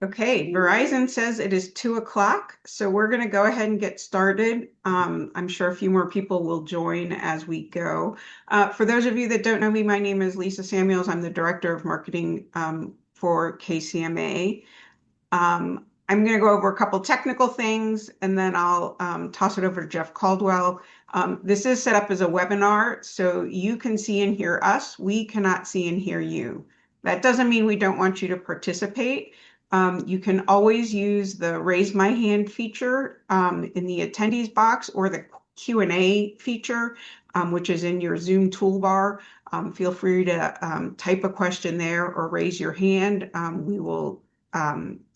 Okay, Verizon says it is 2 o'clock, so we're going to go ahead and get started. I'm sure a few more people will join as we go. For those of you that don't know me, my name is Lisa Samuels. I'm the Director of Marketing for KCMA. I'm going to go over a couple technical things and then I'll toss it over to Jeff Caldwell. This is set up as a webinar, so you can see and hear us. We cannot see and hear you. That doesn't mean we don't want you to participate. You can always use the raise my hand feature in the attendees box or the Q&A feature, which is in your Zoom toolbar. Feel free to type a question there or raise your hand. We will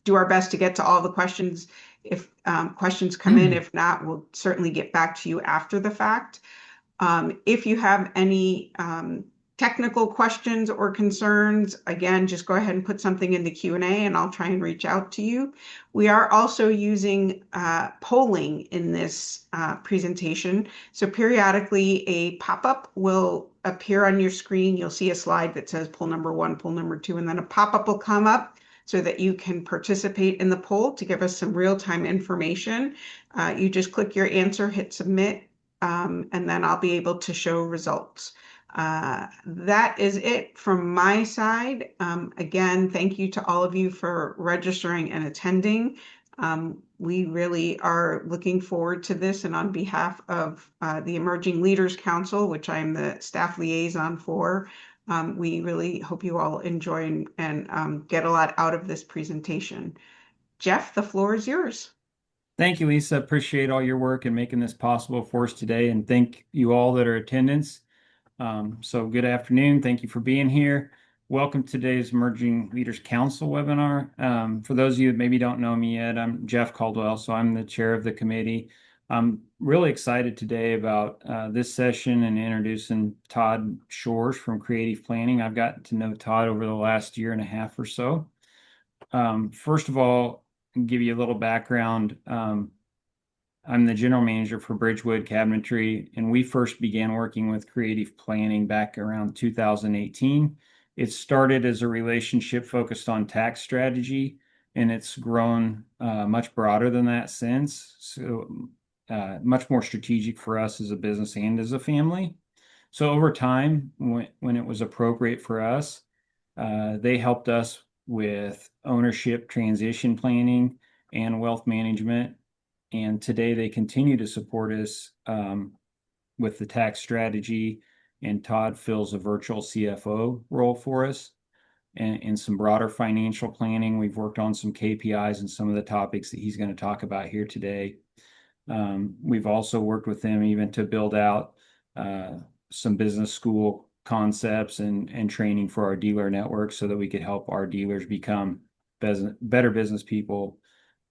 do our best to get to all the questions if questions come in. If not, we'll certainly get back to you after the fact. If you have any technical questions or concerns, again, just go ahead and put something in the Q&A and I'll try and reach out to you. We are also using polling in this presentation. So periodically a pop-up will appear on your screen. You'll see a slide that says poll number 1, poll number 2, and then a pop-up will come up so that you can participate in the poll to give us some real-time information. You just click your answer, hit submit, and then I'll be able to show results. That is it from my side. Again, thank you to all of you for registering and attending. We really are looking forward to this, and on behalf of the Emerging Leaders Council, which I am the staff liaison for, we really hope you all enjoy and get a lot out of this presentation. Jeff, the floor is yours. Thank you, Lisa. Appreciate all your work in making this possible for us today, and thank you all that are attendance. So good afternoon. Thank you for being here. Welcome to today's Emerging Leaders Council webinar. For those of you that maybe don't know me yet, I'm Jeff Caldwell, so I'm the chair of the committee. I'm really excited today about this session and introducing Todd Shores from Creative Planning. I've gotten to know Todd over the last year and a half or so. First of all, I'll give you a little background. I'm the general manager for Bridgewood Cabinetry, and we first began working with creative planning back around 2018. It started as a relationship focused on tax strategy, and it's grown much broader than that since. So much more strategic for us as a business and as a family. So over time, when it was appropriate for us, they helped us with ownership transition planning and wealth management. And today they continue to support us with the tax strategy, and Todd fills a virtual CFO role for us and some broader financial planning. We've worked on some KPIs and some of the topics that he's going to talk about here today. We've also worked with him even to build out some business school concepts and training for our dealer network so that we could help our dealers become better business people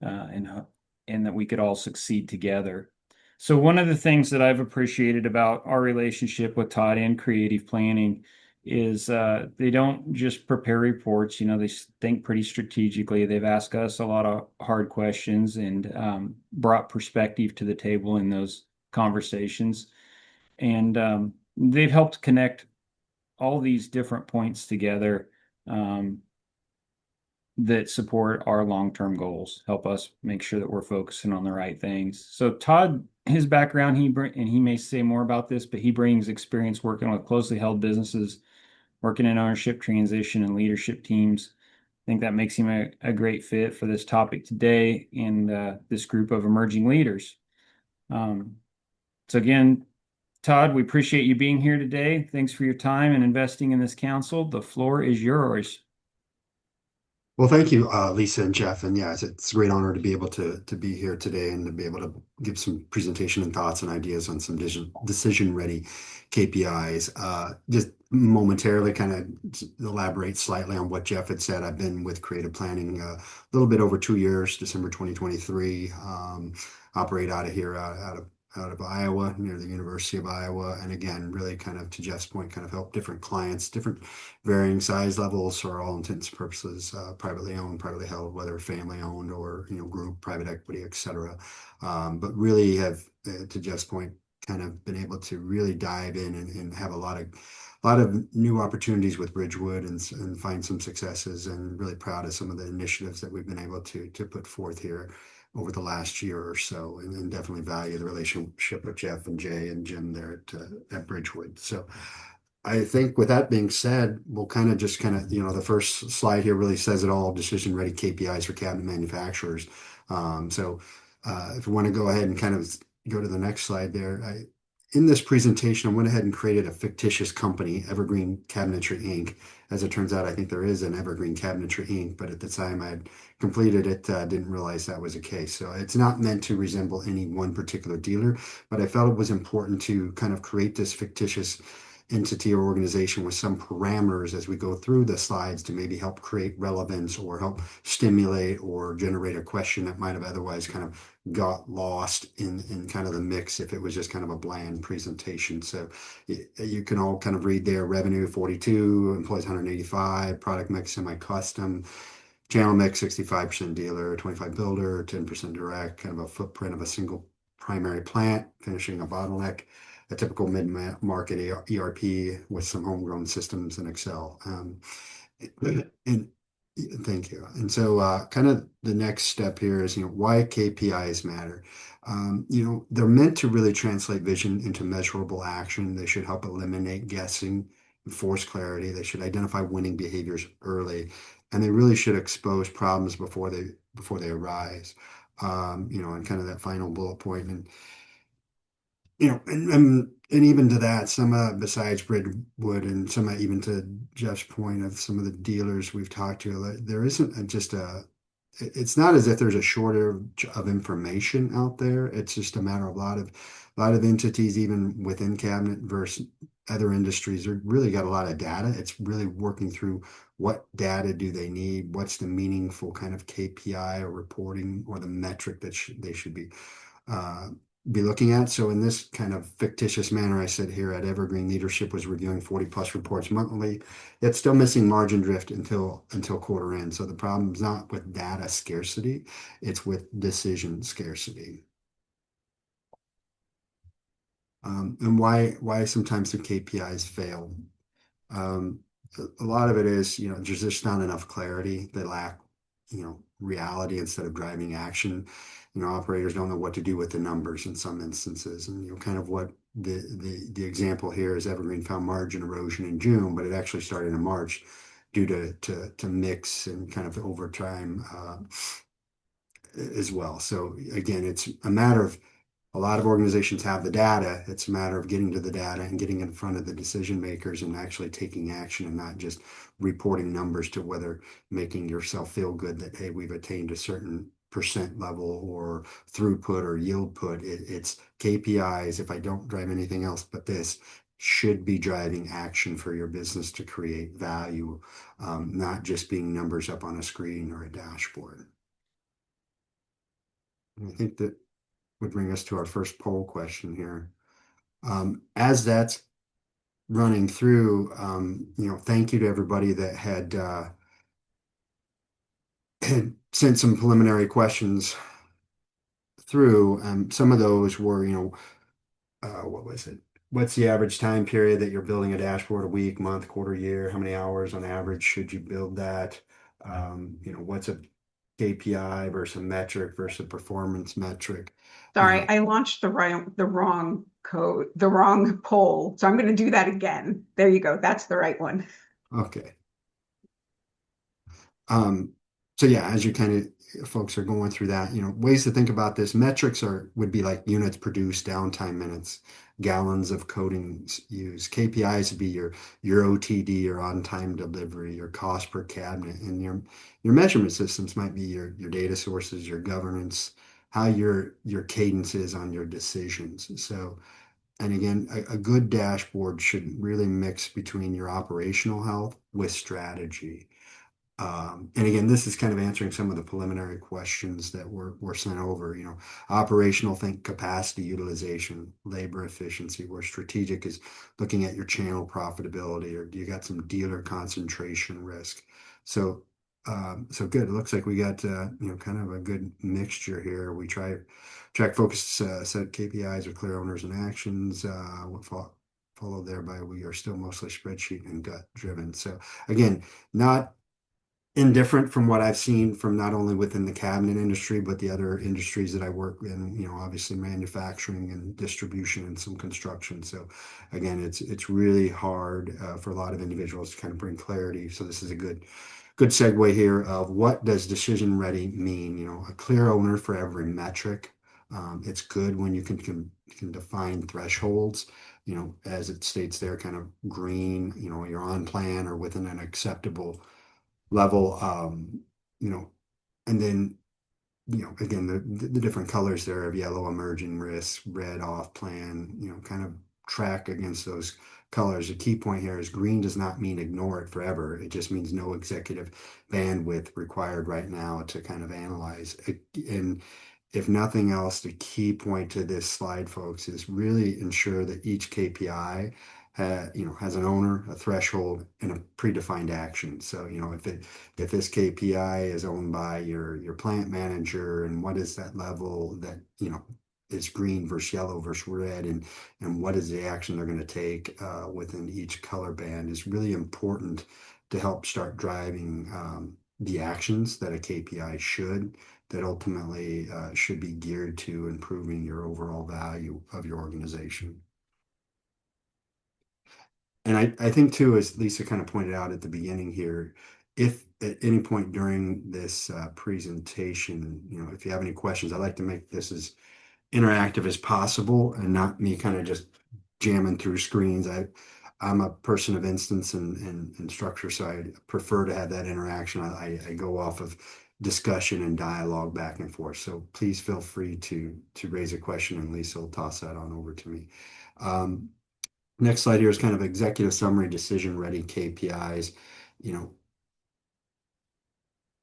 and that we could all succeed together. So one of the things that I've appreciated about our relationship with Todd and Creative Planning is they don't just prepare reports. They think pretty strategically. They've asked us a lot of hard questions and brought perspective to the table in those conversations. And they've helped connect all these different points together that support our long-term goals, help us make sure that we're focusing on the right things. So Todd, his background, and he may say more about this, but he brings experience working with closely held businesses, working in ownership, transition, and leadership teams. I think that makes him a great fit for this topic today and this group of emerging leaders. So again, Todd, we appreciate you being here today. Thanks for your time and investing in this council. The floor is yours. Well, thank you, Lisa and Jeff. And yeah, it's a great honor to be able to be here today and to be able to give some presentation and thoughts and ideas on some decision-ready KPIs. Just momentarily kind of elaborate slightly on what Jeff had said. I've been with creative planning a little bit over 2 years, December 2023, operate out of here, out of Iowa, near the University of Iowa. And again, really kind of to Jeff's point, kind of help different clients, different varying size levels for all intents and purposes, privately owned, privately held, whether family owned or, group, private equity, et cetera. But really have, to Jeff's point, kind of been able to really dive in and have a lot lot of new opportunities with Ridgewood and find some successes, and really proud of some of the initiatives that we've been able to put forth here over the last year or so, and definitely value the relationship with Jeff and Jay and Jim there at Bridgewood. So I think with that being said, we'll the first slide here really says it all, decision ready KPIs for cabinet manufacturers. If we want to go ahead and kind of go to the next slide there, in this presentation, I went ahead and created a fictitious company, Evergreen Cabinetry Inc. As it turns out, I think there is an Evergreen Cabinetry Inc., but at the time I had completed it, didn't realize that was the case. So it's not meant to resemble any one particular dealer, but I felt it was important to kind of create this fictitious entity or organization with some parameters as we go through the slides to maybe help create relevance or help stimulate or generate a question that might have otherwise kind of got lost in kind of the mix if it was just kind of a bland presentation. So you can all kind of read there: revenue 42, employees 185, product mix semi-custom, channel mix 65% dealer, 25 builder, 10% direct, kind of a footprint of a single primary plant, finishing a bottleneck, a typical mid-market ERP with some homegrown systems in Excel. And thank you. And so kind of the next step here is, why KPIs matter. They're meant to really translate vision into measurable action. They should help eliminate guessing, enforce clarity. They should identify winning behaviors early, and they really should expose problems before they arise. And kind of that final bullet point. And and even to that, some besides Bridgewood and some even to Jeff's point of some of the dealers we've talked to, there isn't it's not as if there's a shortage of information out there. It's just a matter of a lot of entities, even within cabinet versus other industries, are really got a lot of data. It's really working through what data do they need, what's the meaningful kind of KPI or reporting or the metric that they should uh, be looking at. So in this kind of fictitious manner, I said here at Evergreen, leadership was reviewing 40 plus reports monthly. It's still missing margin drift until quarter end. So the problem is not with data scarcity, it's with decision scarcity. And why sometimes the KPIs fail. Um, a lot of it is, there's just not enough clarity. They lack, reality instead of driving action. Operators don't know what to do with the numbers in some instances. And, kind of what the example here is, Evergreen found margin erosion in June, but it actually started in March due to mix and kind of over time as well. So again, it's a matter of, a lot of organizations have the data. It's a matter of getting to the data and getting in front of the decision makers and actually taking action, and not just reporting numbers to whether making yourself feel good that, hey, we've attained a certain percent level or throughput or yield put. It's KPIs. If I don't drive anything else but this, should be driving action for your business to create value, not just being numbers up on a screen or a dashboard. And I think that would bring us to our first poll question here. As that's running through, thank you to everybody that had sent some preliminary questions through. Some of those were, what was it? What's the average time period that you're building a dashboard? A week, month, quarter, year? How many hours on average should you build that? What's a KPI versus a metric versus a performance metric? Sorry, I launched the wrong code, the wrong poll. So I'm going to do that again. There you go. That's the right one. Okay. Um, so yeah, as you kind of folks are going through that, ways to think about this, metrics would be like units produced, downtime minutes, gallons of coatings used. KPIs would be your OTD, your on-time delivery, your cost per cabinet, and your measurement systems might be your data sources, your governance, how your cadence is on your decisions. So, and again, a good dashboard should really mix between your operational health with strategy. And again, this is kind of answering some of the preliminary questions that were sent over. Operational, think capacity utilization, labor efficiency, where strategic is looking at your channel profitability, or do you got some dealer concentration risk? So good. It looks like we got kind of a good mixture here. We track focus, set KPIs with clear owners and actions. followed there by we are still mostly spreadsheet and gut driven. So again, not indifferent from what I've seen from not only within the cabinet industry, but the other industries that I work in, obviously manufacturing and distribution and some construction. So again, it's really hard for a lot of individuals to kind of bring clarity. So this is a good segue here of what does decision ready mean? A clear owner for every metric. It's good when you can define thresholds, as it states there, kind of green, you're on plan or within an acceptable level, you know, and then, again, the different colors there of yellow emerging risk, red off plan, kind of track against those colors. The key point here is green does not mean ignore it forever. It just means no executive bandwidth required right now to kind of analyze it. And if nothing else, the key point to this slide, folks, is really ensure that each KPI has an owner, a threshold, and a predefined action. So, if this KPI is owned by your plant manager, and what is that level that, is green versus yellow versus red, and what is the action they're going to take within each color band is really important to help start driving the actions that a KPI should, that ultimately should be geared to improving your overall value of your organization. And I think too, as Lisa kind of pointed out at the beginning here, if at any point during this presentation, if you have any questions, I'd like to make this as interactive as possible and not me kind of just jamming through screens. I'm a person of instance and structure, so I prefer to have that interaction. I go off of discussion and dialogue back and forth. So please feel free to raise a question, and Lisa will toss that on over to me. Next slide here is kind of executive summary, decision ready KPIs.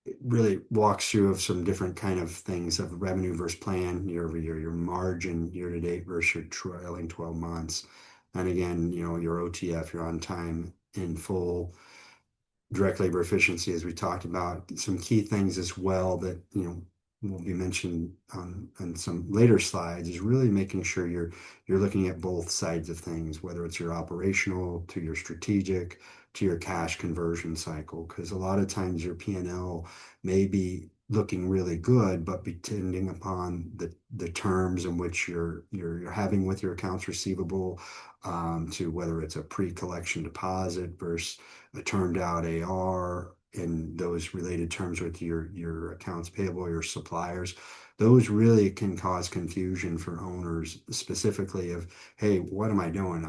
It really walks through of some different kind of things of revenue versus plan year over year, your margin year to date versus your trailing 12 months. And again, your OTF, your on time in full, direct labor efficiency, as we talked about. Some key things as well that, will be mentioned on some later slides is really making sure you're looking at both sides of things, whether it's your operational to your strategic to your cash conversion cycle, because a lot of times your P&L may be looking really good, but depending upon the terms in which you're having with your accounts receivable, to whether it's a pre-collection deposit versus a termed out AR, and those related terms with your accounts payable, your suppliers, those really can cause confusion for owners, specifically of, hey, what am I doing?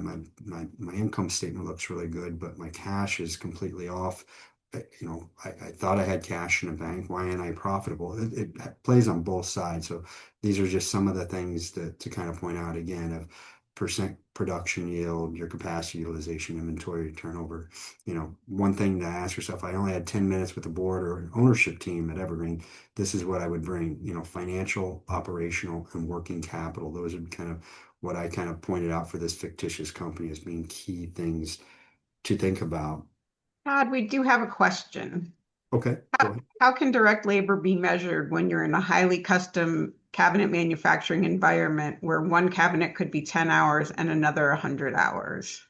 My income statement looks really good, but my cash is completely off. I thought I had cash in a bank. Why ain't I profitable? It plays on both sides. So these are just some of the things to kind of point out again of percent production yield, your capacity utilization, inventory turnover. One thing to ask yourself, I only had 10 minutes with the board or an ownership team at Evergreen, this is what I would bring, financial, operational, and working capital. Those are kind of what I kind of pointed out for this fictitious company as being key things to think about. Todd, we do have a question. Okay, go ahead. How can direct labor be measured when you're in a highly custom cabinet manufacturing environment where one cabinet could be 10 hours and another 100 hours?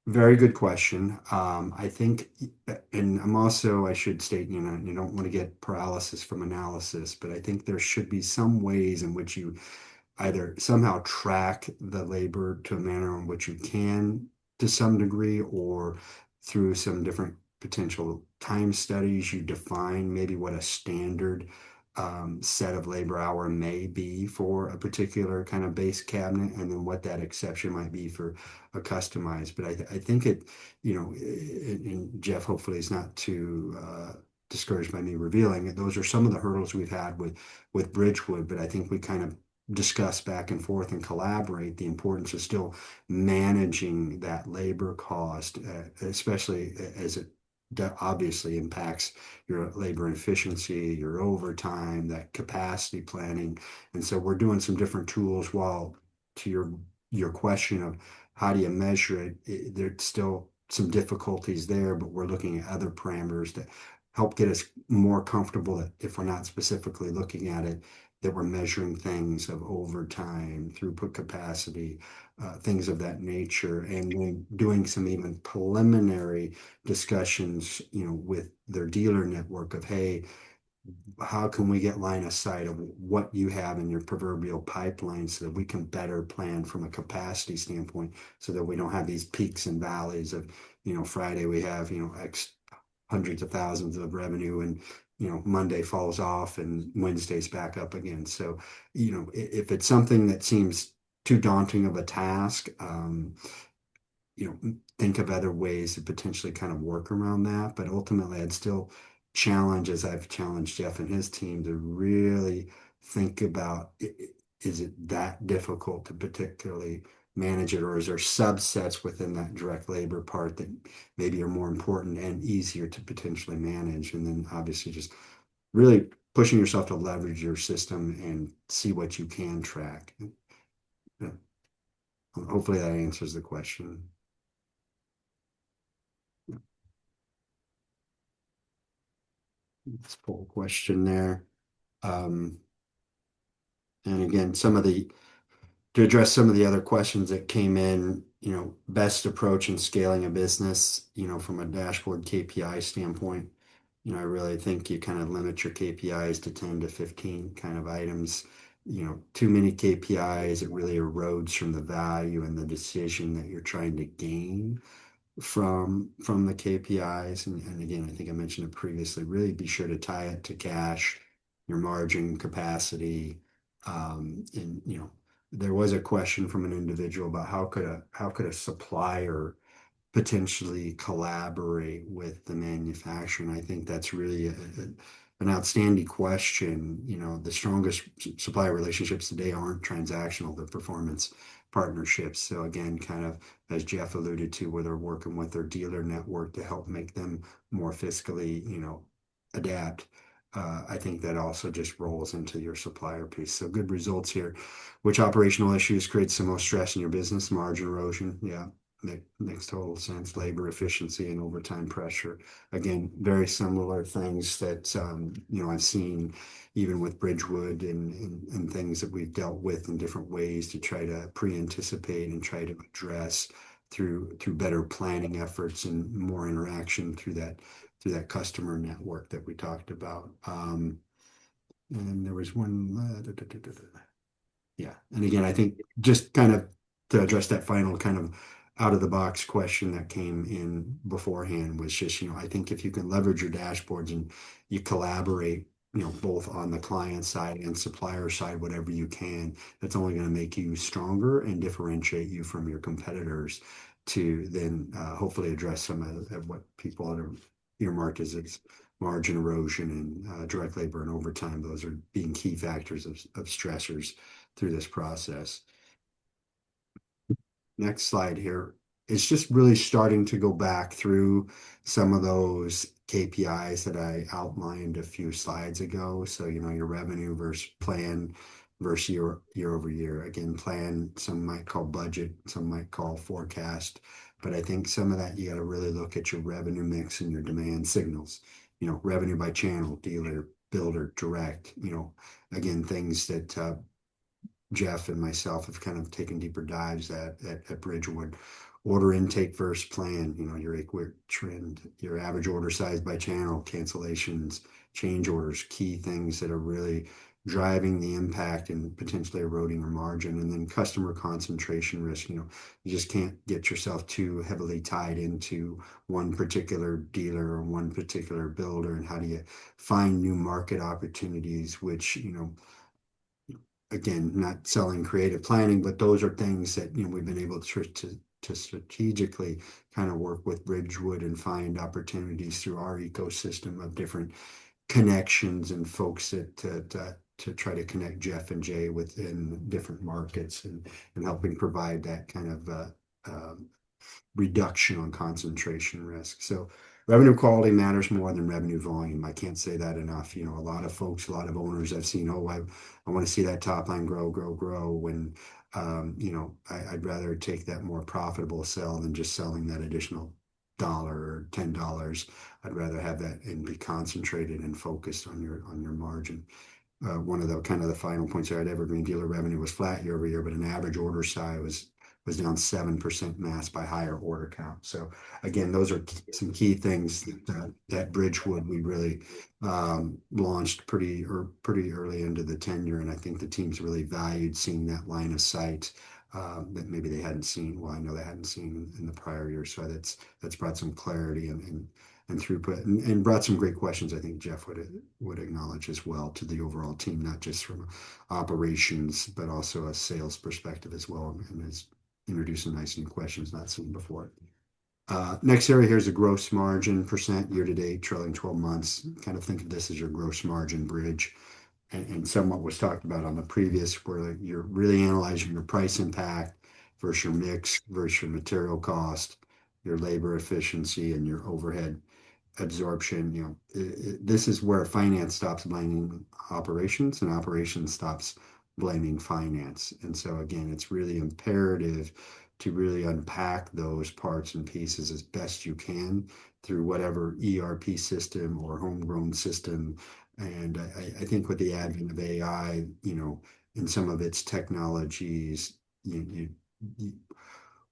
Very good question. I think, and I should state, you don't want to get paralysis from analysis, but I think there should be some ways in which you either somehow track the labor to a manner in which you can to some degree, or through some different potential time studies, you define maybe what a standard set of labor hour may be for a particular kind of base cabinet, and then what that exception might be for a customized. But I think it, and Jeff hopefully is not too discouraged by me revealing it. Those are some of the hurdles we've had with Bridgewood, but I think we kind of discuss back and forth and collaborate the importance of still managing that labor cost, especially as it obviously impacts your labor efficiency, your overtime, that capacity planning. And so we're doing some different tools, while to your question of how do you measure it, there's still some difficulties there, but we're looking at other parameters that help get us more comfortable that if we're not specifically looking at it that we're measuring things of overtime, throughput capacity, things of that nature, and then doing some even preliminary discussions, with their dealer network of, hey, how can we get line of sight of what you have in your proverbial pipeline so that we can better plan from a capacity standpoint so that we don't have these peaks and valleys of, Friday we have, X hundreds of thousands of revenue and, Monday falls off and Wednesday's back up again. So, if it's something that seems too daunting of a task, think of other ways to potentially kind of work around that. But ultimately, I'd still challenge, as I've challenged Jeff and his team, to really think about, is it that difficult to particularly manage it, or is there subsets within that direct labor part that maybe are more important and easier to potentially manage? And then obviously just really pushing yourself to leverage your system and see what you can track. Yeah. Hopefully that answers the question. Let's pull a question there. Um, and again, to address some of the other questions that came in, best approach in scaling a business, from a dashboard KPI standpoint, I really think you kind of limit your KPIs to 10 to 15 kind of items. Too many KPIs, it really erodes from the value and the decision that you're trying to gain from the KPIs. And again, I think I mentioned it previously, really be sure to tie it to cash, your margin capacity. And there was a question from an individual about how could a supplier potentially collaborate with the manufacturer? And I think that's really an outstanding question. The strongest supplier relationships today aren't transactional, they're performance partnerships. So again, kind of as Jeff alluded to, where they're working with their dealer network to help make them more fiscally, adapt. I think that also just rolls into your supplier piece. So good results here. Which operational issues creates the most stress in your business? Margin erosion. Yeah, makes total sense. Labor efficiency and overtime pressure. Again, very similar things that I've seen even with Bridgewood and things that we've dealt with in different ways to try to pre-anticipate and try to address through better planning efforts and more interaction through that customer network that we talked about. And there was one. Yeah. And again, I think just kind of to address that final kind of out of the box question that came in beforehand was just, I think if you can leverage your dashboards and you collaborate, both on the client side and supplier side, whatever you can, that's only going to make you stronger and differentiate you from your competitors to then hopefully address some of what people are earmarked as margin erosion and direct labor and overtime. Those are being key factors of stressors through this process. Next slide here. It's just really starting to go back through some of those KPIs that I outlined a few slides ago. So, your revenue versus plan versus year over year. Again, plan, some might call budget, some might call forecast. But I think some of that you got to really look at your revenue mix and your demand signals. Revenue by channel, dealer, builder, direct. Again, things that Jeff and myself have kind of taken deeper dives at Bridgewood. Order intake versus plan, your AQUIC trend, your average order size by channel, cancellations, change orders, key things that are really driving the impact and potentially eroding your margin. And then customer concentration risk, you just can't get yourself too heavily tied into one particular dealer or one particular builder. And how do you find new market opportunities, which, again, not selling creative planning, but those are things that we've been able to strategically kind of work with Bridgewood and find opportunities through our ecosystem of different connections and folks that to try to connect Jeff and Jay within different markets and helping provide that kind of reduction on concentration risk. So revenue quality matters more than revenue volume. I can't say that enough. A lot of folks, a lot of owners I've seen, I want to see that top line grow, when I'd rather take that more profitable sell than just selling that additional dollar or $10. I'd rather have that and be concentrated and focused on your margin. one of the kind of the final points there at Evergreen, dealer revenue was flat year over year, but an average order size was down 7% masked by higher order count. So again, those are some key things that Bridgewood we really launched pretty early into the tenure, and I think the teams really valued seeing that line of sight that maybe they hadn't seen. Well, I know they hadn't seen in the prior year, so that's brought some clarity and throughput and brought some great questions. I think Jeff would acknowledge as well to the overall team, not just from operations, but also a sales perspective as well, and has introduced some nice new questions not seen before. Next area here is the gross margin percent year to date, trailing 12 months. Kind of think of this as your gross margin bridge. And somewhat was talked about on the previous, where you're really analyzing your price impact versus your mix versus your material cost, your labor efficiency, and your overhead absorption. This is where finance stops blaming operations and operations stops blaming finance. And so again, it's really imperative to really unpack those parts and pieces as best you can through whatever ERP system or homegrown system. And I think with the advent of AI, in some of its technologies, you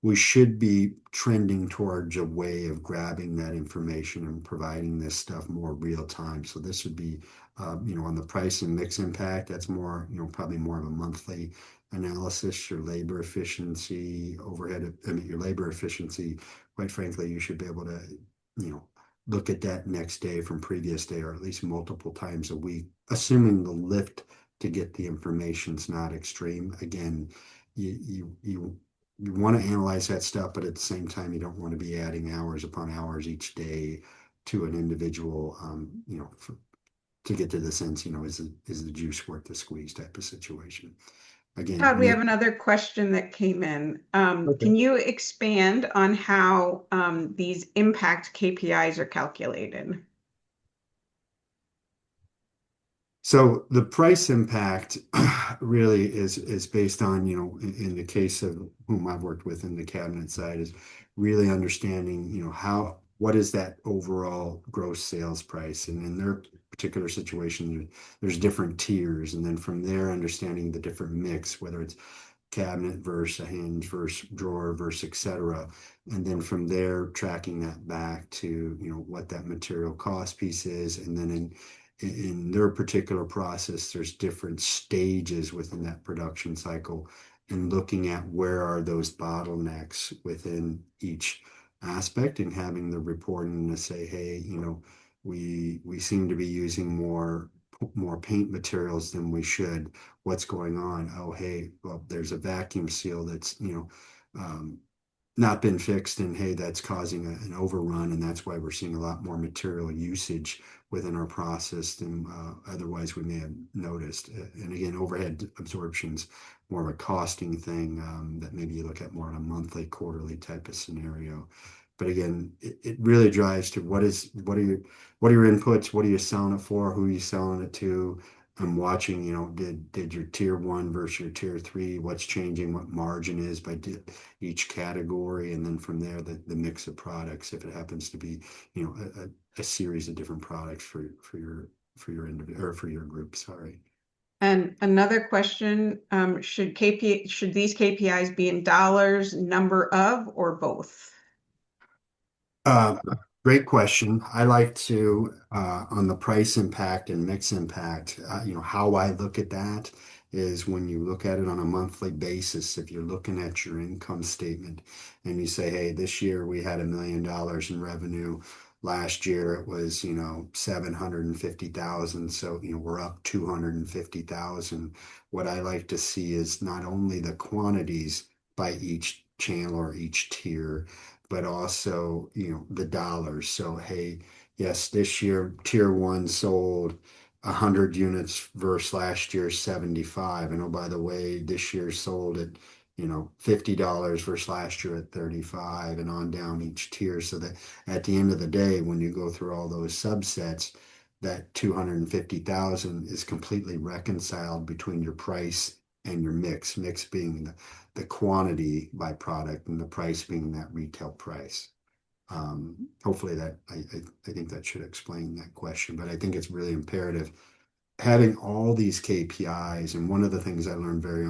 we should be trending towards a way of grabbing that information and providing this stuff more real time. So this would be, on the price and mix impact, that's more, probably more of a monthly analysis. Your labor efficiency, overhead, I mean, your labor efficiency, quite frankly, you should be able to, look at that next day from previous day, or at least multiple times a week, assuming the lift to get the information is not extreme. Again, you want to analyze that stuff, but at the same time, you don't want to be adding hours upon hours each day to an individual, to get to the sense, is the juice worth the squeeze type of situation. Again, Todd, we have another question that came in. okay. Can you expand on how these impact KPIs are calculated? So the price impact really is based on, in the case of whom I've worked with in the cabinet side, is really understanding, what is that overall gross sales price? And in their particular situation, there's different tiers. And then from there, understanding the different mix, whether it's cabinet versus a hinge versus drawer versus et cetera. And then from there, tracking that back to, what that material cost piece is. And then in their particular process, there's different stages within that production cycle, and looking at where are those bottlenecks within each aspect, and having the reporting to say, hey, we seem to be using more paint materials than we should. What's going on? Oh, hey, well, there's a vacuum seal that's not been fixed, and hey, that's causing an overrun, and that's why we're seeing a lot more material usage within our process than otherwise we may have noticed. And again, overhead absorption's more of a costing thing that maybe you look at more on a monthly, quarterly type of scenario. But again, it really drives to what are your inputs, what are you selling it for, who are you selling it to? I'm watching, did your tier one versus your tier three, what's changing, what margin is by each category, and then from there the mix of products, if it happens to be, a series of different products for your individual or for your group. Sorry. And another question, should these KPIs be in dollars, number of, or both? Uh, Great question. I like to, on the price impact and mix impact, how I look at that is when you look at it on a monthly basis, if you're looking at your income statement and you say, hey, this year we had $1 million in revenue. Last year it was, 750,000. So, we're up 250,000. What I like to see is not only the quantities by each channel or each tier, but also, the dollars. So, hey, yes, this year tier one sold 100 units versus last year's 75. And oh, by the way, this year sold at, $50 versus last year at 35, and on down each tier. So that at the end of the day, when you go through all those subsets, that 250,000 is completely reconciled between your price and your mix being the quantity by product and the price being that retail price. Hopefully that I think that should explain that question, but I think it's really imperative having all these KPIs, and one of the things I learned very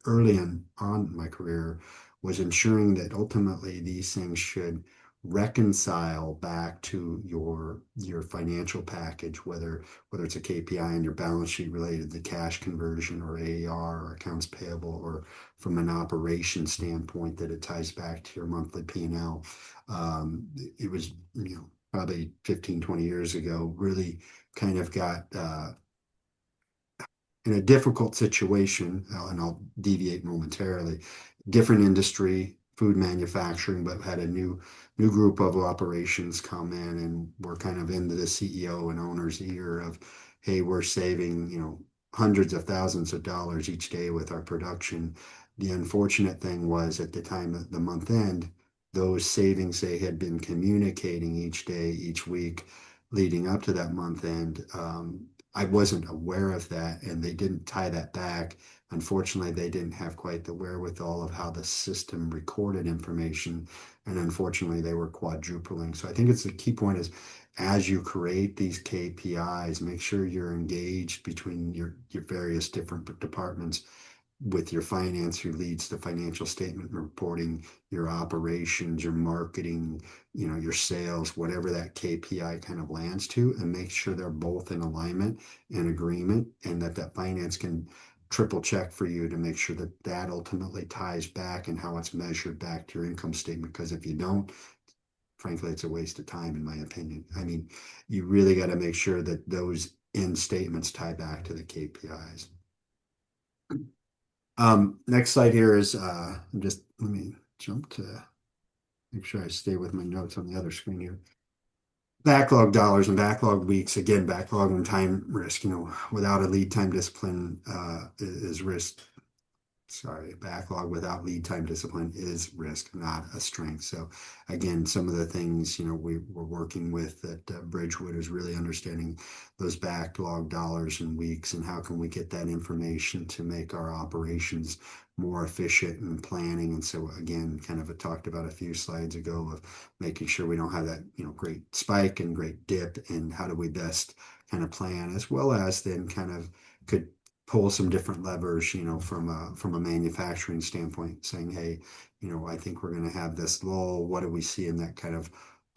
early on in my career was ensuring that ultimately these things should reconcile back to your financial package, whether it's a KPI in your balance sheet related to cash conversion or AR or accounts payable, or from an operation standpoint that it ties back to your monthly P&L. It was, probably 15, 20 years ago, really kind of got in a difficult situation, and I'll deviate momentarily, different industry, food manufacturing, but had a new group of operations come in, and we're kind of into the CEO and owner's ear of, hey, we're saving, hundreds of thousands of dollars each day with our production. The unfortunate thing was at the time of the month end, those savings they had been communicating each day, each week leading up to that month end, I wasn't aware of that, and they didn't tie that back. Unfortunately, they didn't have quite the wherewithal of how the system recorded information, and unfortunately, they were quadrupling. So I think it's the key point is as you create these KPIs, make sure you're engaged between your various different departments with your finance who leads the financial statement reporting, your operations, your marketing, your sales, whatever that KPI kind of lands to, and make sure they're both in alignment and agreement, and that finance can triple check for you to make sure that that ultimately ties back and how it's measured back to your income statement. Because if you don't, frankly, it's a waste of time, in my opinion. I mean, you really got to make sure that those end statements tie back to the KPIs. Next slide here is just let me jump to make sure I stay with my notes on the other screen here. Backlog dollars and backlog weeks. Again, backlog and time risk. Without a lead time discipline is risk. Sorry, backlog without lead time discipline is risk, not a strength. So again, some of the things we're working with at Bridgewood is really understanding those backlog dollars and weeks, and how can we get that information to make our operations more efficient and planning. And so again, kind of talked about a few slides ago of making sure we don't have that great spike and great dip, and how do we best kind of plan, as well as then kind of could pull some different levers, from a manufacturing standpoint, saying, hey, I think we're going to have this lull. What do we see in that kind of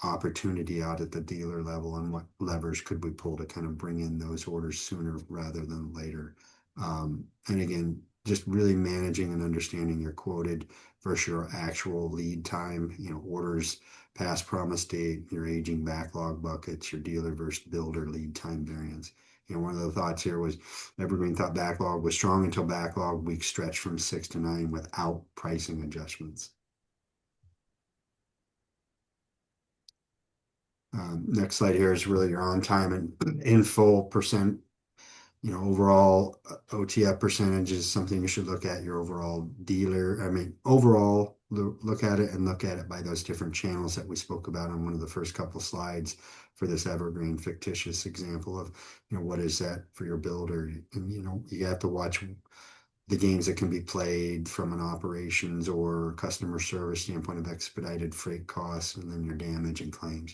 opportunity out at the dealer level, and what levers could we pull to kind of bring in those orders sooner rather than later? And again, just really managing and understanding your quoted versus your actual lead time, orders past promise date, your aging backlog buckets, your dealer versus builder lead time variance. One of the thoughts here was Evergreen thought backlog was strong until backlog weeks stretched from 6 to 9 without pricing adjustments. Next slide here is really your on time and in full percent. Overall OTF percentage is something you should look at. Your overall overall look at it, and look at it by those different channels that we spoke about on one of the first couple slides for this Evergreen fictitious example of, what is that for your builder? And, you have to watch the games that can be played from an operations or customer service standpoint of expedited freight costs, and then your damage and claims.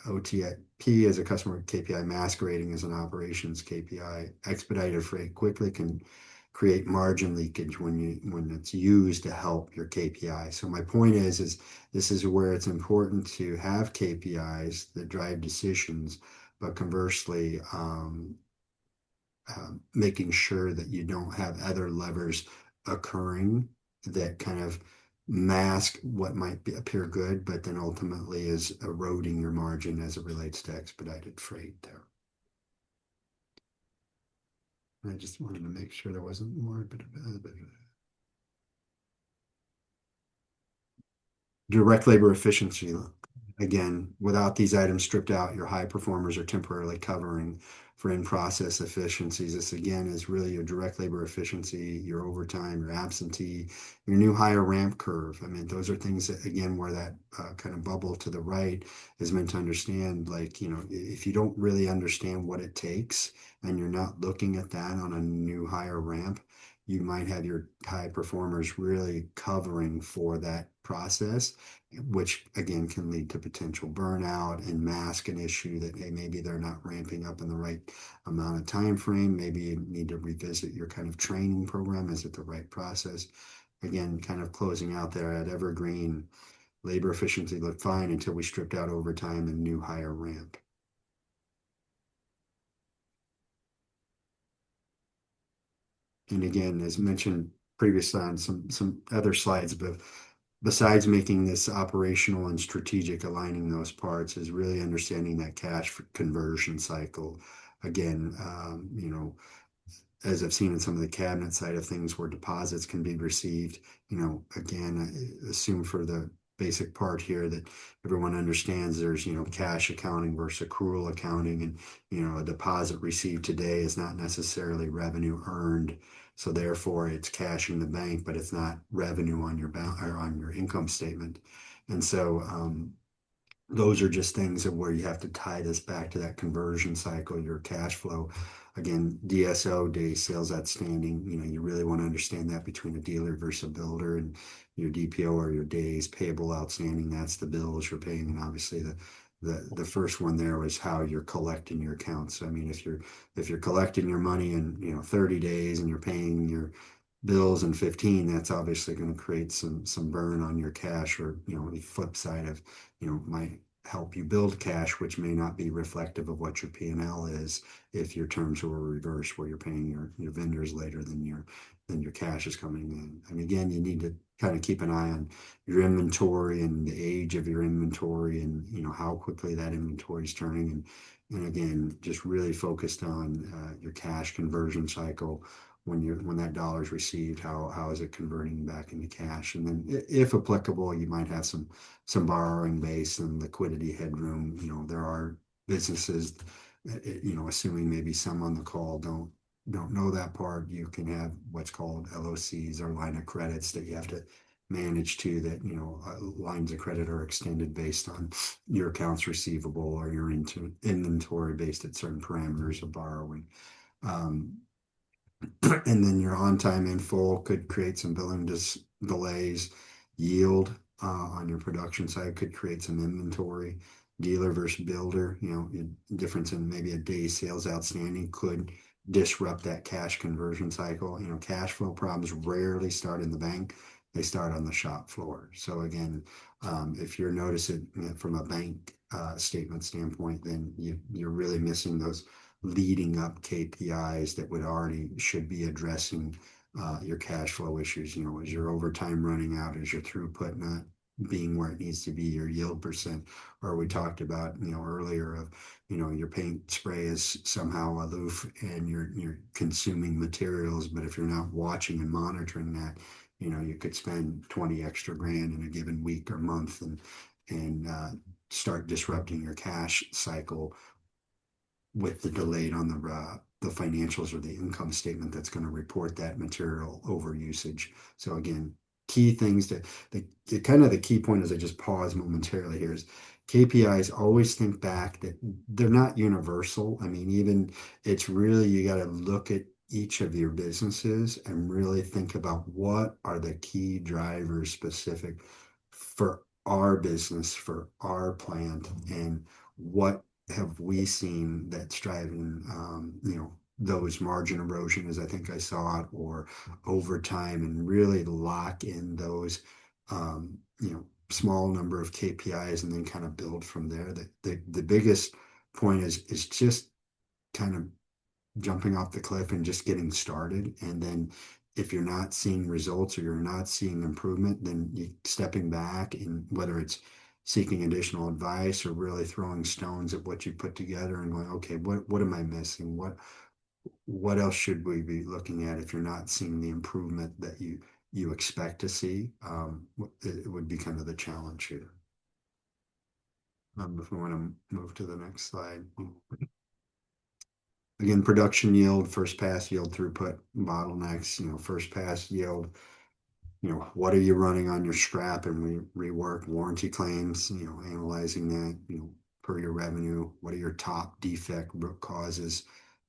OTP as a customer KPI masquerading as an operations KPI. Expedited freight quickly can create margin leakage when it's used to help your KPI. So my point is this is where it's important to have KPIs that drive decisions, but conversely, making sure that you don't have other levers occurring that kind of mask what might appear good, but then ultimately is eroding your margin as it relates to expedited freight there. I just wanted to make sure there wasn't more, but direct labor efficiency. Again, without these items stripped out, your high performers are temporarily covering for in-process efficiencies. This again is really your direct labor efficiency, your overtime, your absentee, your new hire ramp curve. I mean, those are things that, again, where that kind of bubble to the right is meant to understand, like, if you don't really understand what it takes and you're not looking at that on a new hire ramp, you might have your high performers really covering for that process, which again can lead to potential burnout and mask an issue that, hey, maybe they're not ramping up in the right amount of time frame. Maybe you need to revisit your kind of training program. Is it the right process? Again, kind of closing out there at Evergreen, labor efficiency looked fine until we stripped out overtime and new hire ramp. And again, as mentioned previously on some other slides, but besides making this operational and strategic, aligning those parts is really understanding that cash conversion cycle. Again, as I've seen in some of the cabinet side of things where deposits can be received, again, I assume for the basic part here that everyone understands there's, cash accounting versus accrual accounting, and, a deposit received today is not necessarily revenue earned. So therefore it's cash in the bank, but it's not revenue on your or on your income statement. And so, those are just things of where you have to tie this back to that conversion cycle, your cash flow. Again, DSO, days sales outstanding, you really want to understand that between a dealer versus a builder, and your DPO or your days payable outstanding, that's the bills you're paying. And obviously the first one there was how you're collecting your accounts. I mean, if you're collecting your money in 30 days and you're paying your bills in 15, that's obviously going to create some burn on your cash. Or the flip side of might help you build cash, which may not be reflective of what your P&L is if your terms were reversed, where you're paying your vendors later than your cash is coming in. And again, you need to kind of keep an eye on your inventory and the age of your inventory, and how quickly that inventory is turning. And again, just really focused on your cash conversion cycle. When that dollar is received, how is it converting back into cash? And then if applicable, you might have some borrowing base and liquidity headroom. There are businesses, assuming maybe some on the call don't know that part, you can have what's called LOCs, or line of credits, that you have to manage to, that lines of credit are extended based on your accounts receivable or your inventory based at certain parameters of borrowing. And then your on time in full could create some billing delays. Yield on your production side could create some inventory. Dealer versus builder, difference in maybe a day sales outstanding could disrupt that cash conversion cycle. Cash flow problems rarely start in the bank, they start on the shop floor. So again, if you're noticing from a bank statement standpoint, then you're really missing those leading up KPIs that should be addressing your cash flow issues. Is your overtime running out? Is your throughput not being where it needs to be? Your yield percent, or we talked about earlier of your paint spray is somehow aloof and you're consuming materials, but if you're not watching and monitoring that, you could spend 20 extra grand in a given week or month and start disrupting your cash cycle with the delayed on the financials or the income statement that's going to report that material over usage. So again, key things that the kind of the key point, as I just pause momentarily here, is KPIs, always think back that they're not universal. I mean, even it's really, you got to look at each of your businesses and really think about what are the key drivers specific for our business, for our plant, and what have we seen that's driving, those margin erosion, as I think I saw it, or over time, and really lock in those, small number of KPIs and then kind of build from there. The biggest point is just kind of jumping off the cliff and just getting started. And then if you're not seeing results or you're not seeing improvement, then you stepping back, and whether it's seeking additional advice or really throwing stones at what you put together and going, okay, what am I missing? What else should we be looking at if you're not seeing the improvement that you expect to see? It would be kind of the challenge here. If we want to move to the next slide. Again, production yield, first pass yield, throughput bottlenecks, first pass yield, what are you running on your scrap and rework warranty claims, analyzing that, per your revenue, what are your top defect root causes,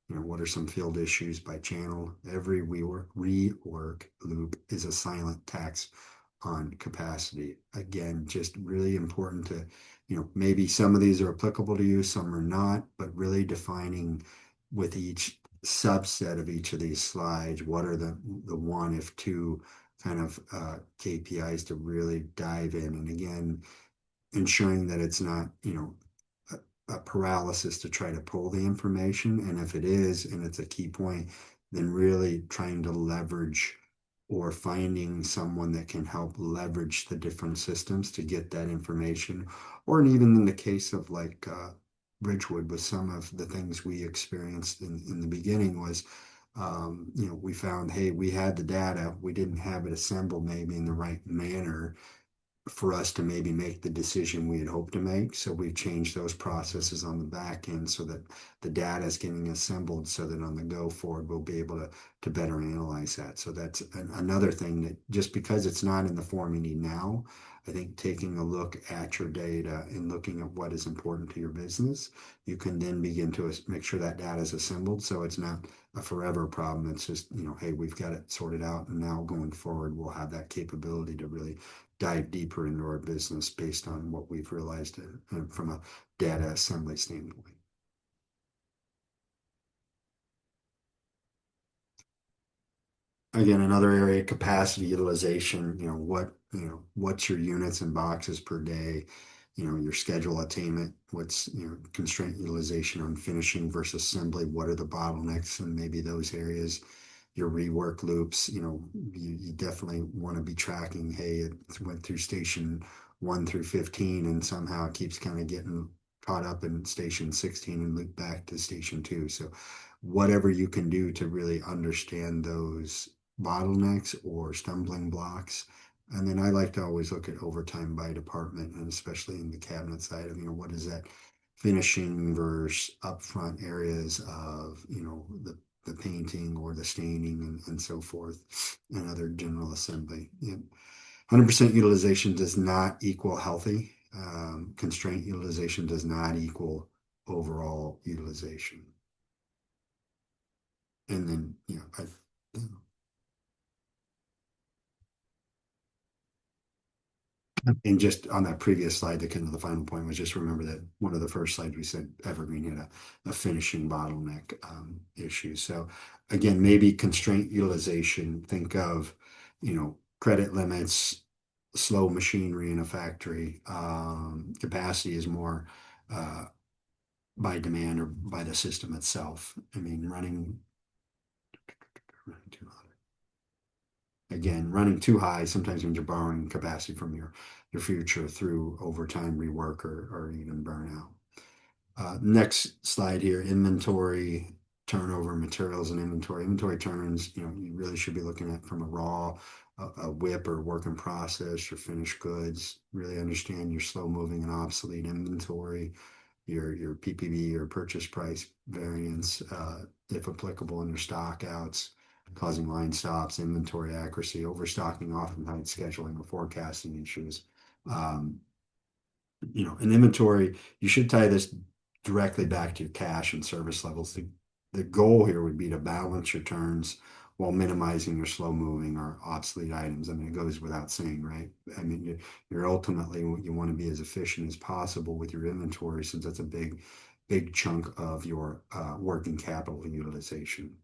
what are some field issues by channel? Every rework loop is a silent tax on capacity. Again, just really important to, maybe some of these are applicable to you, some are not, but really defining with each subset of each of these slides, what are the one, if two kind of KPIs to really dive in. And again, ensuring that it's not, a paralysis to try to pull the information. And if it is, and it's a key point, then really trying to leverage or finding someone that can help leverage the different systems to get that information. Or even in the case of like Ridgewood, with some of the things we experienced in the beginning was, we found, hey, we had the data, we didn't have it assembled maybe in the right manner for us to maybe make the decision we had hoped to make. So we've changed those processes on the back end so that the data is getting assembled so that on the go forward, we'll be able to better analyze that. So that's another thing that just because it's not in the form you need now, I think taking a look at your data and looking at what is important to your business, you can then begin to make sure that data is assembled. So it's not a forever problem. It's just, hey, we've got it sorted out. And now going forward, we'll have that capability to really dive deeper into our business based on what we've realized from a data assembly standpoint. Again, another area, capacity utilization, what's your units and boxes per day, your schedule attainment, what's, constraint utilization on finishing versus assembly, what are the bottlenecks and maybe those areas, your rework loops, you definitely want to be tracking, hey, it went through station 1 through 15 and somehow it keeps kind of getting caught up in station 16 and loop back to station 2. So whatever you can do to really understand those bottlenecks or stumbling blocks. And then I like to always look at overtime by department, and especially in the cabinet side of, what is that finishing versus upfront areas of, the painting or the staining and so forth, and other general assembly. 100% utilization does not equal healthy. Constraint utilization does not equal overall utilization. And then, and just on that previous slide, the final point was just remember that one of the first slides we said Evergreen had a finishing bottleneck issue. So again, maybe constraint utilization, think of, credit limits, slow machinery in a factory. Capacity is more by demand or by the system itself. I mean, running too high. Again, running too high sometimes means you're borrowing capacity from your future through overtime, rework, or even burnout. Next slide here, inventory, turnover, materials and inventory. Inventory turns, you really should be looking at from a raw, a WIP or work in process, your finished goods, really understand your slow moving and obsolete inventory, your PPV or purchase price variance, if applicable, in your stock outs, causing line stops, inventory accuracy, overstocking, oftentimes scheduling or forecasting issues. In inventory, you should tie this directly back to your cash and service levels. The goal here would be to balance your turns while minimizing your slow moving or obsolete items. I mean, it goes without saying, right? I mean, you're ultimately, you want to be as efficient as possible with your inventory, since that's a big chunk of your working capital utilization.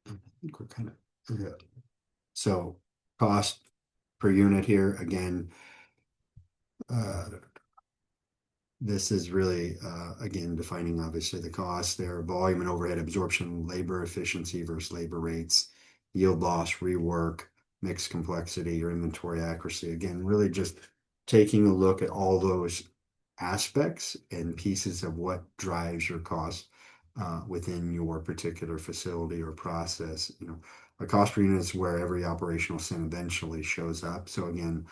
I think we're kind of good. So cost per unit here, again, this is really, again, defining obviously the cost there, volume and overhead absorption, labor efficiency versus labor rates, yield loss, rework, mixed complexity, or inventory accuracy. Again, really just taking a look at all those aspects and pieces of what drives your cost within your particular facility or process. A cost per unit is where every operational sin eventually shows up. So again,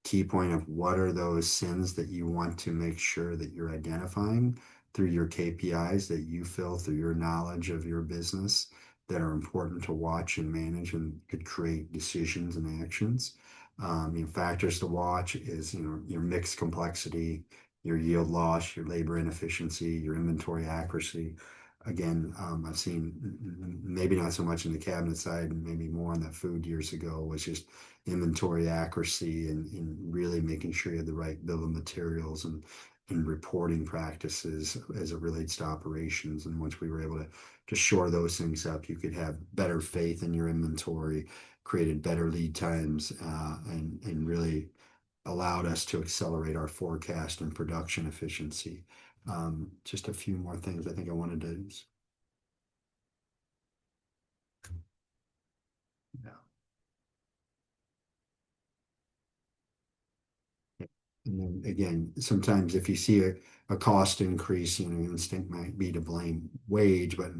key point of what are those sins that you want to make sure that you're identifying through your KPIs that you feel through your knowledge of your business that are important to watch and manage and could create decisions and actions. Factors to watch is, your mix complexity, your yield loss, your labor inefficiency, your inventory accuracy. Again, I've seen maybe not so much in the cabinet side, and maybe more on the food years ago, was just inventory accuracy and really making sure you had the right bill of materials and reporting practices as it relates to operations. And once we were able to shore those things up, you could have better faith in your inventory, created better lead times, and really allowed us to accelerate our forecast and production efficiency. Just a few more things I think I wanted to. Yeah. And then again, sometimes if you see a cost increase, your instinct might be to blame wage, but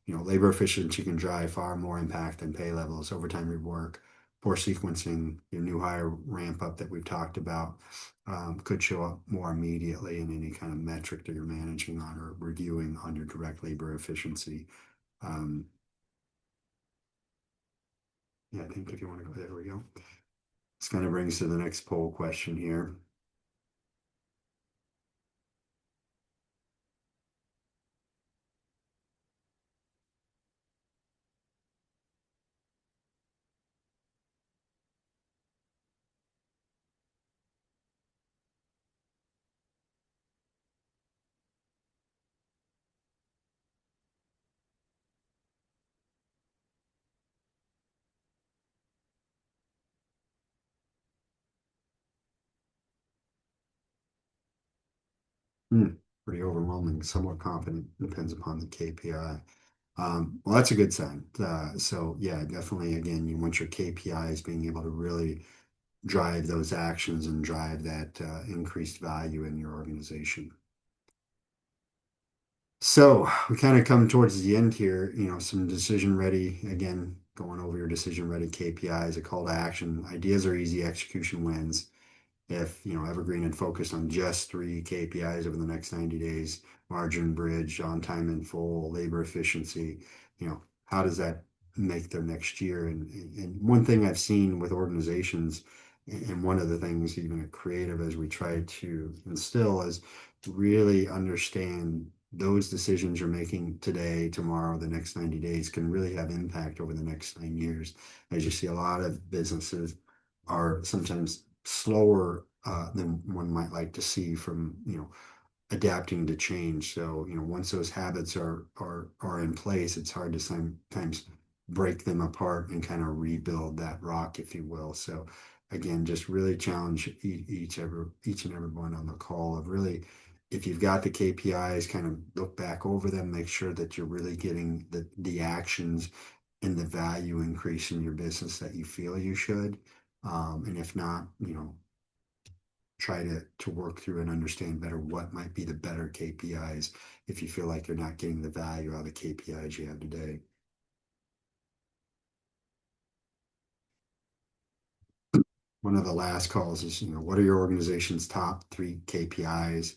labor efficiency can drive far more impact than pay levels, overtime rework, poor sequencing, your new hire ramp up that we've talked about, could show up more immediately in any kind of metric that you're managing on or reviewing on your direct labor efficiency. Um, yeah, I think if you want to go, there we go. This kind of brings to the next poll question here. Hmm, Pretty overwhelming, somewhat confident, depends upon the KPI. Well, that's a good sign. So yeah, definitely, again, you want your KPIs being able to really drive those actions and drive that increased value in your organization. So we kind of come towards the end here, some decision ready, again, going over your decision ready KPIs, a call to action. Ideas are easy, execution wins. If Evergreen had focused on just three KPIs over the next 90 days, margin bridge, on time and full, labor efficiency, how does that make their next year? And one thing I've seen with organizations, and one of the things even at Creative as we try to instill, is really understand those decisions you're making today, tomorrow, the next 90 days can really have impact over the next 9 years. As you see, a lot of businesses are sometimes slower than one might like to see from adapting to change. So once those habits are in place, it's hard to sometimes break them apart and kind of rebuild that rock, if you will. So again, just really challenge each and every one on the call of really, if you've got the KPIs, kind of look back over them, make sure that you're really getting the actions and the value increase in your business that you feel you should. And if not, try to work through and understand better what might be the better KPIs if you feel like you're not getting the value out of the KPIs you have today. One of the last calls is, what are your organization's top three KPIs?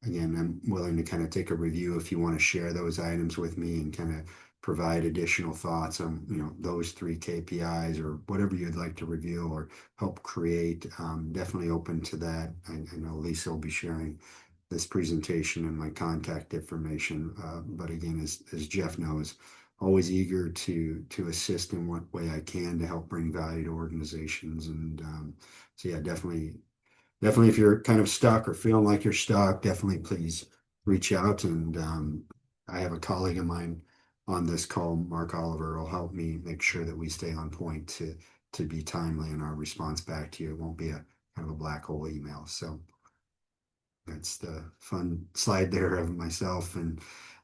Again, I'm willing to kind of take a review if you want to share those items with me and kind of provide additional thoughts on, those three KPIs or whatever you'd like to review or help create. Definitely open to that. I know Lisa will be sharing this presentation and my contact information. But again, as Jeff knows, always eager to assist in what way I can to help bring value to organizations. And so yeah, definitely if you're kind of stuck or feeling like you're stuck, definitely please reach out. And I have a colleague of mine on this call, Mark Oliver, will help me make sure that we stay on point to be timely in our response back to you. It won't be a kind of a black hole email. So that's the fun slide there of myself and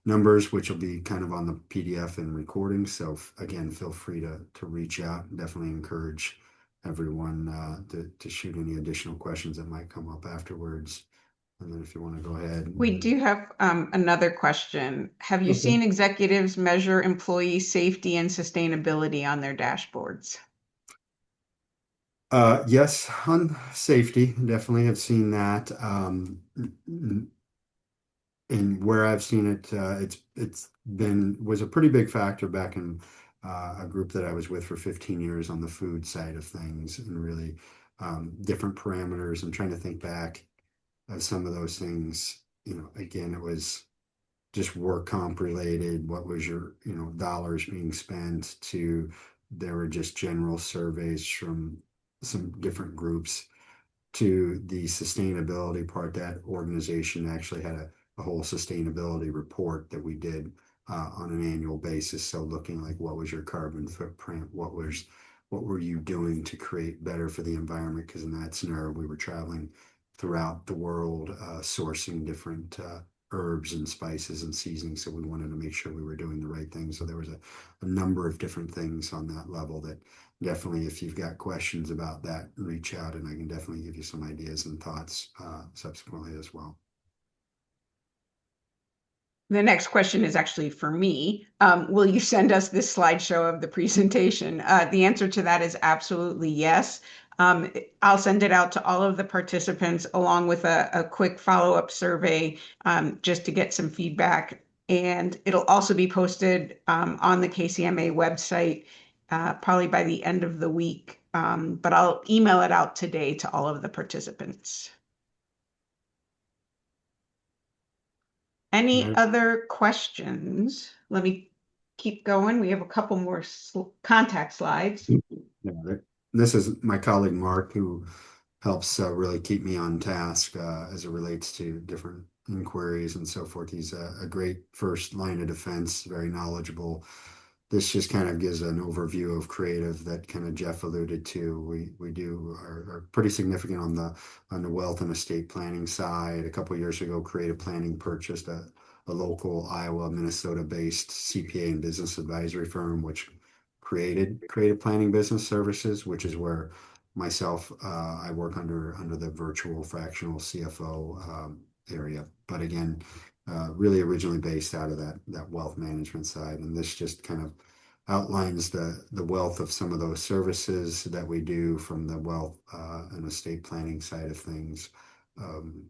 numbers, which will be kind of on the PDF and recording. So again, feel free to reach out. Definitely encourage everyone to shoot any additional questions that might come up afterwards. And then if you want to go ahead. We do have another question. Have you Okay. seen executives measure employee safety and sustainability on their dashboards? Yes, on safety, definitely have seen that. And where I've seen it, it's been was a pretty big factor back in a group that I was with for 15 years on the food side of things, and really different parameters. I'm trying to think back of some of those things. Again, it was just work comp related. What was your, dollars being spent to, there were just general surveys from some different groups to the sustainability part. That organization actually had a whole sustainability report that we did on an annual basis. So looking like what was your carbon footprint, what were you doing to create better for the environment? Because in that scenario, we were traveling throughout the world, sourcing different herbs and spices and seasonings. So we wanted to make sure we were doing the right thing. So there was a number of different things on that level that definitely, if you've got questions about that, reach out and I can definitely give you some ideas and thoughts subsequently as well. The next question is actually for me. Will you send us this slideshow of the presentation? The answer to that is absolutely yes. I'll send it out to all of the participants along with a quick follow-up survey just to get some feedback. And it'll also be posted on the KCMA website probably by the end of the week. But I'll email it out today to all of the participants. Any Right. other questions? Let me keep going. We have a couple more contact slides. Yeah, this is my colleague Mark, who helps really keep me on task as it relates to different inquiries and so forth. He's a great first line of defense, very knowledgeable. This just kind of gives an overview of creative that kind of Jeff alluded to. We do are pretty significant on the wealth and estate planning side. A couple of years ago, Creative Planning purchased a local Iowa, Minnesota-based CPA and business advisory firm, which created Creative Planning Business Services, which is where myself, I work under the virtual fractional CFO area. But again, really originally based out of that wealth management side. And this just kind of outlines the wealth of some of those services that we do from the wealth and estate planning side of things. And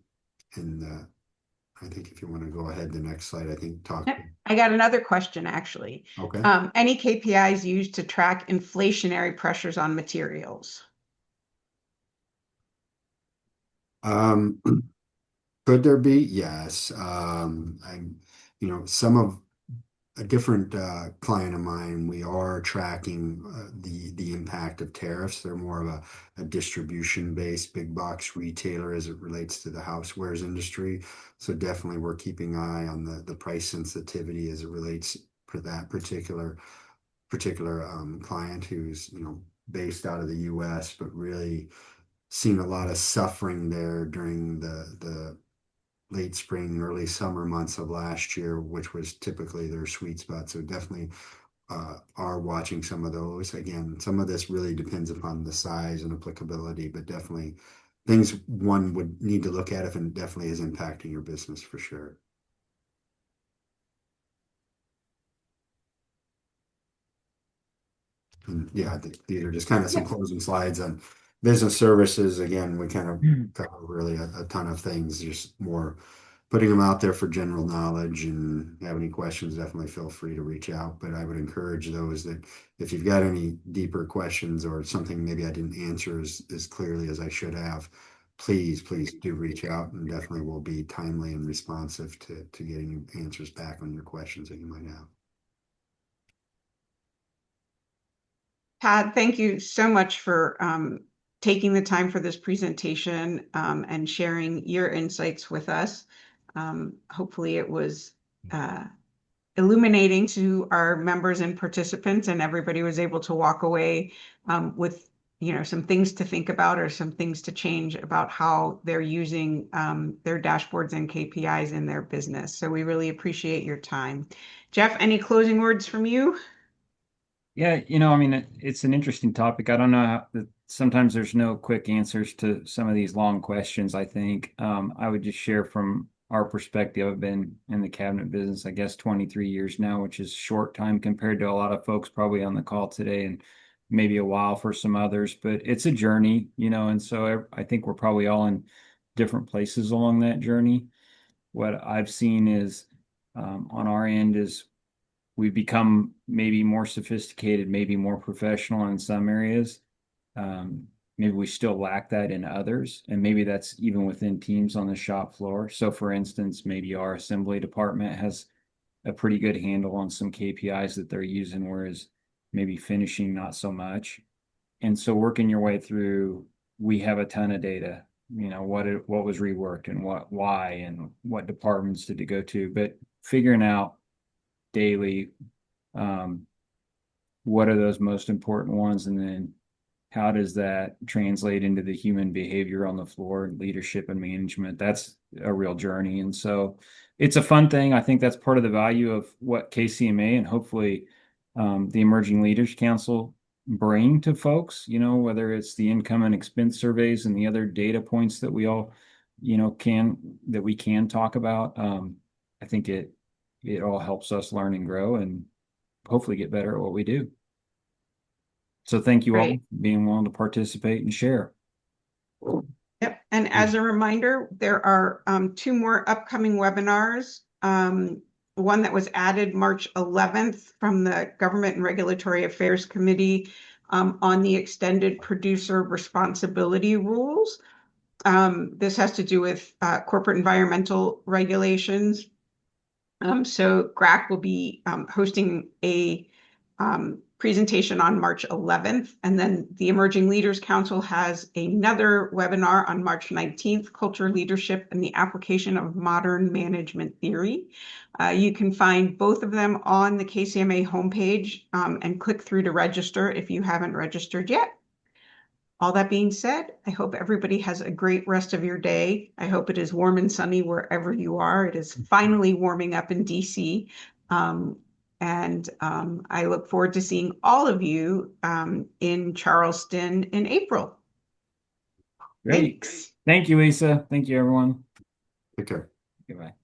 I think if you want to go ahead, the next slide, I think talk. I got another question actually. Okay. Any KPIs used to track inflationary pressures on materials? Um, Could there be? Yes. Some of a different client of mine, we are tracking the impact of tariffs. They're more of a distribution-based big box retailer as it relates to the housewares industry. So definitely we're keeping an eye on the price sensitivity as it relates to that particular client who's based out of the U.S. but really seen a lot of suffering there during the late spring, early summer months of last year, which was typically their sweet spot. So definitely are watching some of those. Again, some of this really depends upon the size and applicability, but definitely things one would need to look at if it definitely is impacting your business for sure. And yeah, I think these are just kind of some closing slides on business services. Again, we kind of cover really a ton of things, just more putting them out there for general knowledge. And have any questions, definitely feel free to reach out. But I would encourage those that if you've got any deeper questions or something maybe I didn't answer as clearly as I should have, please do reach out and definitely will be timely and responsive to getting you answers back on your questions that you might have. Todd, thank you so much for taking the time for this presentation and sharing your insights with us. Hopefully it was illuminating to our members and participants, and everybody was able to walk away with some things to think about or some things to change about how they're using their dashboards and KPIs in their business. So we really appreciate your time. Jeff, any closing words from you? Yeah, I mean, it's an interesting topic. I don't know sometimes there's no quick answers to some of these long questions, I think. I would just share from our perspective. I've been in the cabinet business, I guess, 23 years now, which is short time compared to a lot of folks probably on the call today and maybe a while for some others, but it's a journey, and so I think we're probably all in different places along that journey. What I've seen is on our end is we've become maybe more sophisticated, maybe more professional in some areas. maybe we still lack that in others, and maybe that's even within teams on the shop floor. So for instance, maybe our assembly department has a pretty good handle on some KPIs that they're using, whereas maybe finishing not so much. And so working your way through, we have a ton of data, what was reworked and why, and what departments did it go to, but figuring out daily, what are those most important ones, and then how does that translate into the human behavior on the floor and leadership and management? That's a real journey. And so it's a fun thing. I think that's part of the value of what KCMA and hopefully the Emerging Leaders Council bring to folks, whether it's the income and expense surveys and the other data points that we all, that we can talk about. I think it all helps us learn and grow and hopefully get better at what we do. So thank you all Great. for being willing to participate and share. Yep. And as a reminder, there are 2 more upcoming webinars. One that was added March 11th from the Government and Regulatory Affairs Committee on the extended producer responsibility rules. This has to do with corporate environmental regulations. So GRAC will be hosting a presentation on March 11th, and then the Emerging Leaders Council has another webinar on March 19th, Culture, Leadership, and the Application of Modern Management Theory. You can find both of them on the KCMA homepage and click through to register if you haven't registered yet. All that being said, I hope everybody has a great rest of your day. I hope it is warm and sunny wherever you are. It is finally warming up in DC. I look forward to seeing all of you in Charleston in April. Great. Thanks. Thank you, Lisa. Thank you, everyone. Take care. Goodbye.